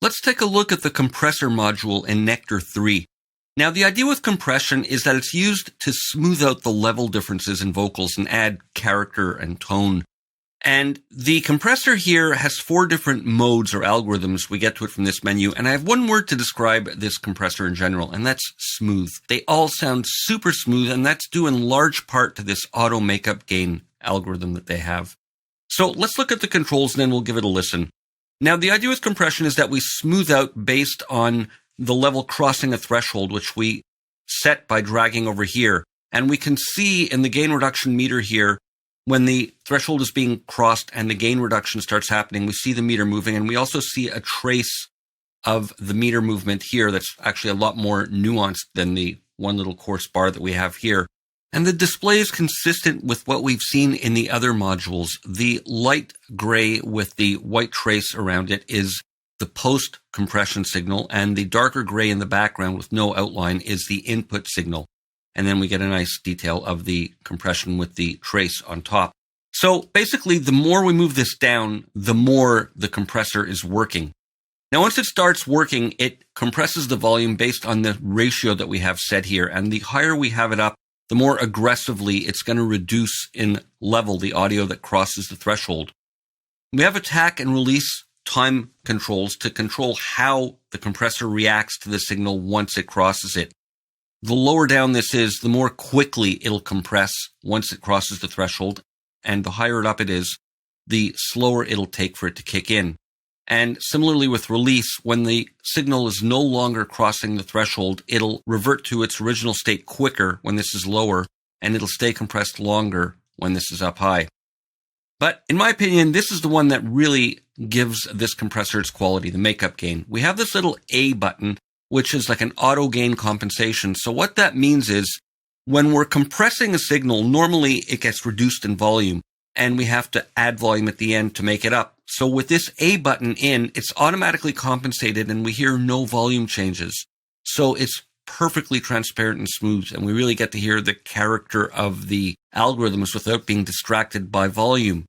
Let's take a look at the compressor module in Nectar 3. Now, the idea with compression is that it's used to smooth out the level differences in vocals and add character and tone. And the compressor here has 4 different modes or algorithms. We get to it from this menu. And I have one word to describe this compressor in general, and that's smooth. They all sound super smooth, and that's due in large part to this auto makeup gain algorithm that they have. So let's look at the controls and then we'll give it a listen. Now, the idea with compression is that we smooth out based on the level crossing a threshold, which we set by dragging over here. And we can see in the gain reduction meter here, when the threshold is being crossed and the gain reduction starts happening, we see the meter moving, and we also see a trace of the meter movement here that's actually a lot more nuanced than the one little coarse bar that we have here. And the display is consistent with what we've seen in the other modules. The light gray with the white trace around it is the post-compression signal, and the darker gray in the background with no outline is the input signal. And then we get a nice detail of the compression with the trace on top. So basically, the more we move this down, the more the compressor is working. Now, once it starts working, it compresses the volume based on the ratio that we have set here. And the higher we have it up, the more aggressively it's going to reduce in level the audio that crosses the threshold. We have attack and release time controls to control how the compressor reacts to the signal once it crosses it. The lower down this is, the more quickly it'll compress once it crosses the threshold, and the higher it up it is, the slower it'll take for it to kick in. And similarly with release, when the signal is no longer crossing the threshold, it'll revert to its original state quicker when this is lower, and it'll stay compressed longer when this is up high. But in my opinion, this is the one that really gives this compressor its quality, the makeup gain. We have this little A button, which is like an auto gain compensation. So what that means is when we're compressing a signal, normally it gets reduced in volume, and we have to add volume at the end to make it up. So with this A button in, it's automatically compensated and we hear no volume changes. So it's perfectly transparent and smooth, and we really get to hear the character of the algorithms without being distracted by volume.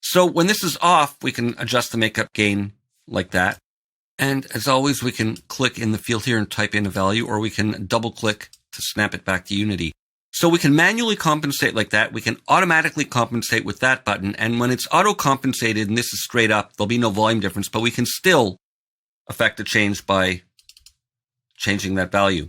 So when this is off, we can adjust the makeup gain like that. And as always, we can click in the field here and type in a value, or we can double click to snap it back to Unity. So we can manually compensate like that. We can automatically compensate with that button. And when it's auto compensated and this is straight up, there'll be no volume difference, but we can still affect a change by changing that value.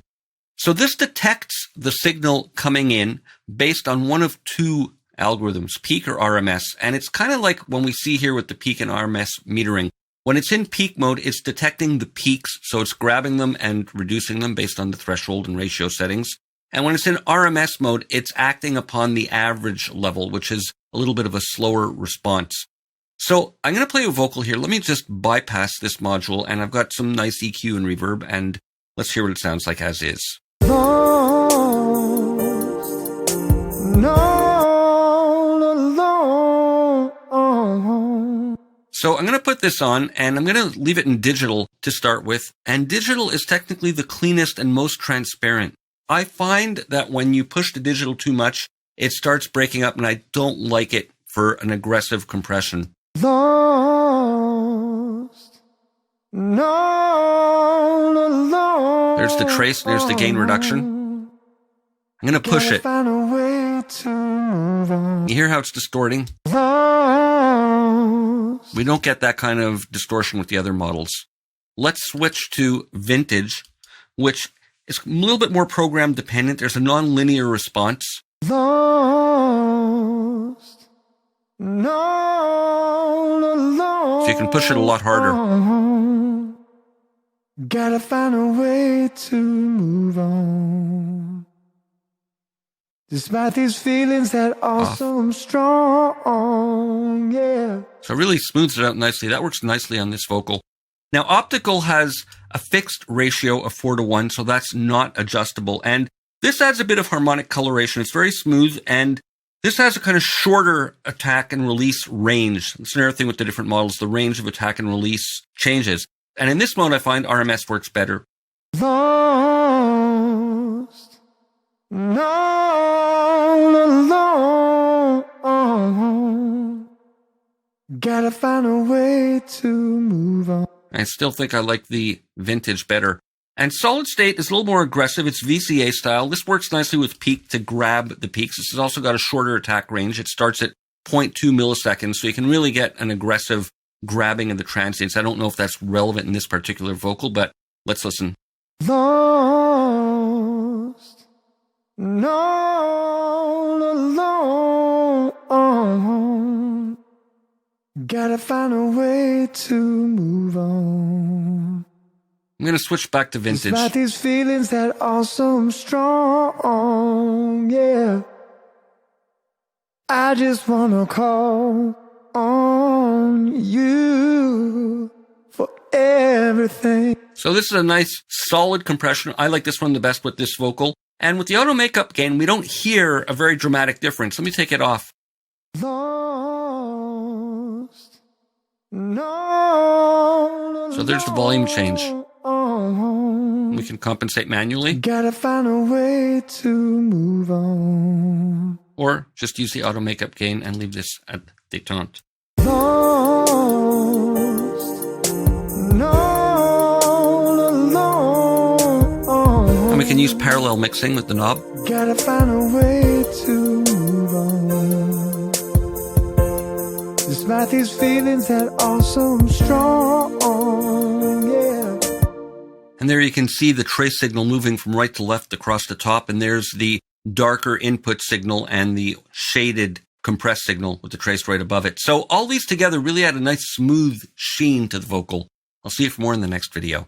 So this detects the signal coming in based on one of 2 algorithms, peak or RMS. And it's kind of like when we see here with the peak and RMS metering. When it's in peak mode, it's detecting the peaks. So it's grabbing them and reducing them based on the threshold and ratio settings. And when it's in RMS mode, it's acting upon the average level, which is a little bit of a slower response. So I'm going to play a vocal here. Let me just bypass this module, and I've got some nice EQ and reverb, and let's hear what it sounds like as is. So I'm going to put this on, and I'm going to leave it in digital to start with. And digital is technically the cleanest and most transparent. I find that when you push the digital too much, it starts breaking up, and I don't like it for an aggressive compression. Lost, no, no, there's the trace, there's the gain reduction. I'm going to push it. You hear how it's distorting? We don't get that kind of distortion with the other models. Let's switch to vintage, which is a little bit more program dependent. There's a non-linear response. Lost, no, so you can push it a lot harder. Gotta find a way to move on. Despite these feelings that are so strong, yeah. So it really smooths it out nicely. That works nicely on this vocal. Now, optical has a fixed ratio of 4:1, so that's not adjustable. And this adds a bit of harmonic coloration. It's very smooth, and this has a kind of shorter attack and release range. That's another thing with the different models. The range of attack and release changes. And in this mode, I find RMS works better. Lost, all alone, gotta find a way to move on. I still think I like the vintage better. And solid state is a little more aggressive. It's VCA style. This works nicely with peak to grab the peaks. This has also got a shorter attack range. It starts at 0.2 milliseconds, so you can really get an aggressive grabbing of the transients. I don't know if that's relevant in this particular vocal, but let's listen. Lost, and all alone, gotta find a way to move on. I'm going to switch back to vintage. Despite these feelings that are so strong, yeah, I just wanna call on you for everything. So this is a nice, solid compression. I like this one the best with this vocal. And with the auto makeup gain, we don't hear a very dramatic difference. Let me take it off. Lost, no, so there's the volume change. We can compensate manually. Gotta find a way to move on. Or just use the auto makeup gain and leave this at détente. And we can use parallel mixing with the knob. Gotta find a way to move on. Despite these feelings that are so strong, yeah. And there you can see the trace signal moving from right to left across the top. And there's the darker input signal and the shaded compressed signal with the trace right above it. So all these together really add a nice smooth sheen to the vocal. I'll see you for more in the next video.